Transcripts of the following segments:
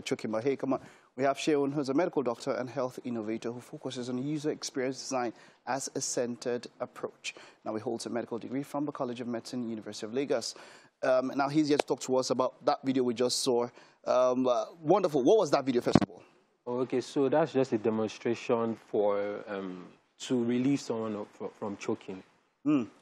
Choking, but hey, come on. We have Sheon, who's a medical doctor and health innovator who focuses on user experience design as a centered approach. Now, he holds a medical degree from the College of Medicine, University of Lagos. Now, he's here to talk to us about that video we just saw. Wonderful. What was that video, first of all? Okay, so that's just a demonstration for to relieve someone from choking.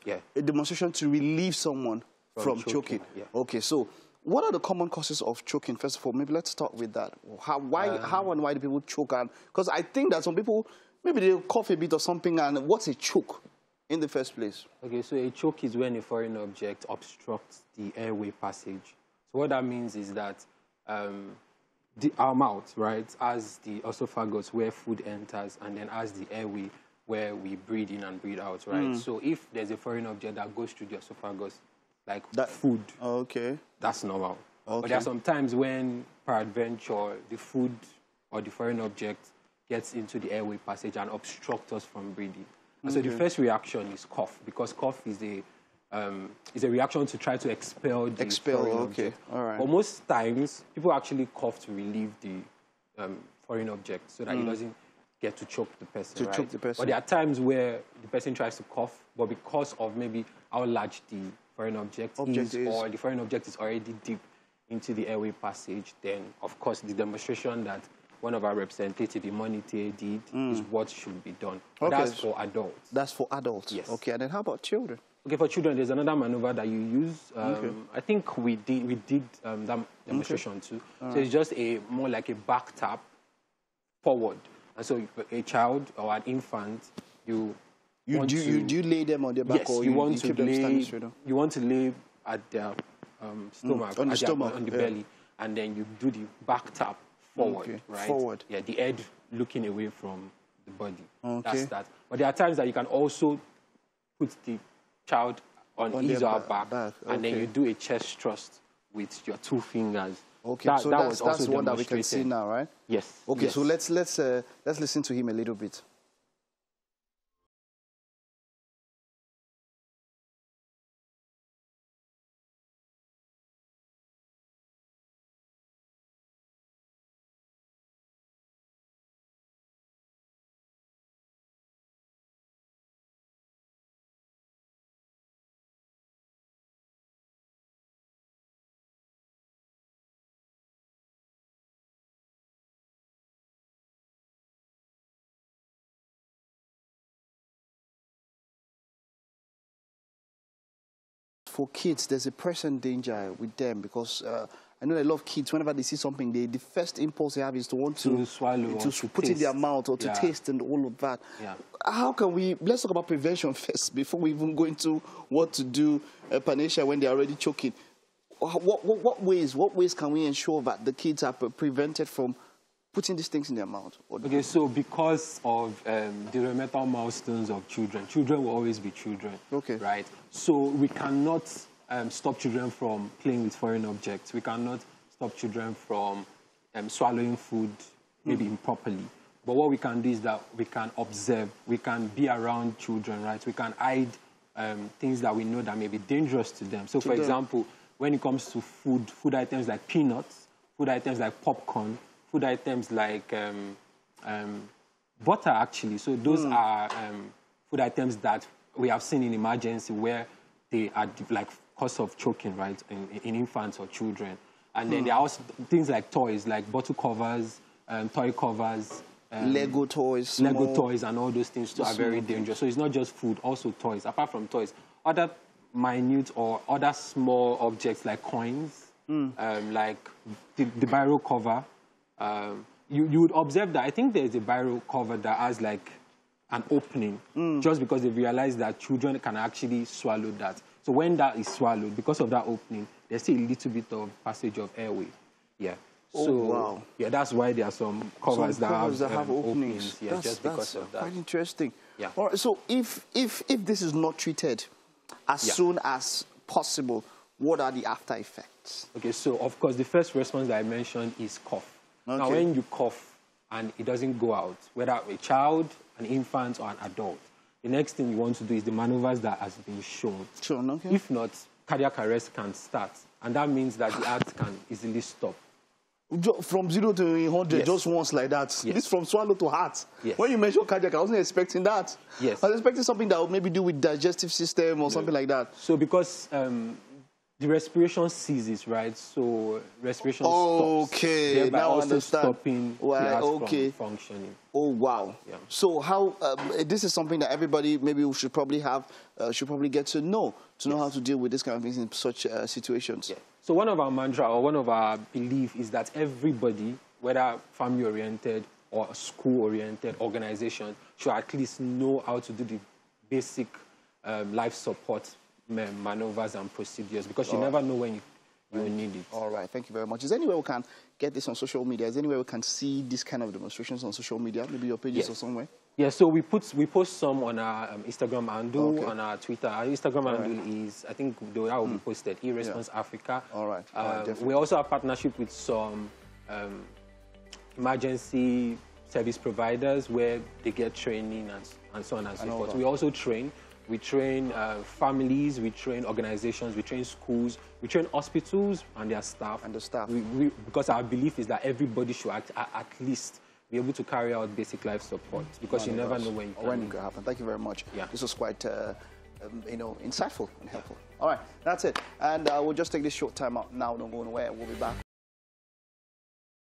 Yeah. A demonstration to relieve someone from choking. Yeah. Okay, so what are the common causes of choking? First of all, maybe let's start with that. How and why do people choke? Because I think that some people, maybe they'll cough a bit or something, and what's a choke in the first place? Okay, so a choke is when a foreign object obstructs the airway passage. So what that means is that our mouth, right, has the esophagus where food enters, and then has the airway where we breathe in and breathe out, right? So if there's a foreign object that goes through the esophagus, like food, that's normal. But there are some times when, peradventure, the food or the foreign object gets into the airway passage and obstructs us from breathing. And so the first reaction is cough, because cough is a reaction to try to expel the foreign object. All right. But most times, people actually cough to relieve the foreign object so that it doesn't get to choke the person, choke the person. But there are times where the person tries to cough, but because of maybe how large the foreign object is, or the foreign object is already deep into the airway passage, then, of course, the demonstration that one of our representatives, Imonite, did is what should be done. But that's for adults. That's for adults? Yes. Okay, and then how about children? Okay, for children, there's another maneuver that you use. I think we did that demonstration too. So it's just more like a back tap forward. And so a child or an infant, you lay them on their back, or you want keep them standing straight up? You want to lay at their stomach, on the belly, and then you do the back tap forward, right? Forward. Yeah, the head looking away from the body. That's that. But there are times that you can also put the child on his or her back, and then you do a chest thrust with your 2 fingers. Okay, so that's the one that we can see now, right? Yes. Okay, so let's listen to him a little bit. For kids, there's a present danger with them because I know a lot of kids, whenever they see something, the first impulse they have is to want to swallow, to put in their mouth or to taste and all of that. Yeah. How can we, let's talk about prevention first before we even go into what to do, Panisha, when they're already choking. What ways can we ensure that the kids are prevented from putting these things in their mouth? Okay, so because of the developmental milestones of children will always be children, right? So we cannot stop children from playing with foreign objects. We cannot stop children from swallowing food, maybe improperly. But what we can do is that we can observe, we can be around children, right? We can hide things that we know that may be dangerous to them. So, for example, when it comes to food items like peanuts, food items like popcorn, food items like butter, actually. So those are food items that we have seen in emergency where they are like cause of choking, right, in infants or children. And then there are also things like toys, like bottle covers, toy covers. Lego toys. Lego toys and all those things too are very dangerous. So it's not just food, also toys. Apart from toys, other minute or other small objects like coins, like the biro cover. You would observe that I think there's a biro cover that has like an opening just because they realize that children can actually swallow that. So when that is swallowed, because of that opening, there's still a little bit of passage of airway. Yeah. Yeah, that's why there are some covers that have openings. Yeah, just because of that. Quite interesting. Yeah. All right, so if this is not treated as soon as possible, what are the after effects? Okay, so of course the first response that I mentioned is cough. Now when you cough and it doesn't go out, whether a child, an infant, or an adult, the next thing you want to do is the maneuvers that has been shown. If not, cardiac arrest can start, and that means that the heart can easily stop. From 0 to 100, Yes. just once like that. Yes. This from swallow to heart. Yes. When you mentioned cardiac, I wasn't expecting that. Yes. I was expecting something that would maybe do with digestive system or something like that. So because the respiration ceases, right? So respiration stops. Okay, Thereby now I also understand. stopping the heart Okay. from functioning. Oh, wow. Yeah. So how, this is something that everybody maybe we should probably have, should probably get to know how to deal with this kind of things in such situations. Yeah. So one of our mantra or one of our belief is that everybody, whether family-oriented or school-oriented organization, should at least know how to do the basic life support maneuvers and procedures, because you never know when you will need it. All right, thank you very much. Is there any way we can get this on social media? Is there any way we can see this kind of demonstrations on social media, maybe your pages or somewhere? Yeah, so we post some on our Instagram handle, on our Twitter. Our Instagram handle is, I think that will be posted, eResponse Africa. All right. We also have partnership with some emergency service providers where they get training and so on and so forth. We also train. We train families, we train organizations, we train schools, we train hospitals and their staff. Because our belief is that everybody should at least be able to carry out basic life support, because you never know when it could happen. Thank you very much. Yeah. This was quite, insightful and helpful. All right, that's it. And we'll just take this short time out now. Don't go anywhere. We'll be back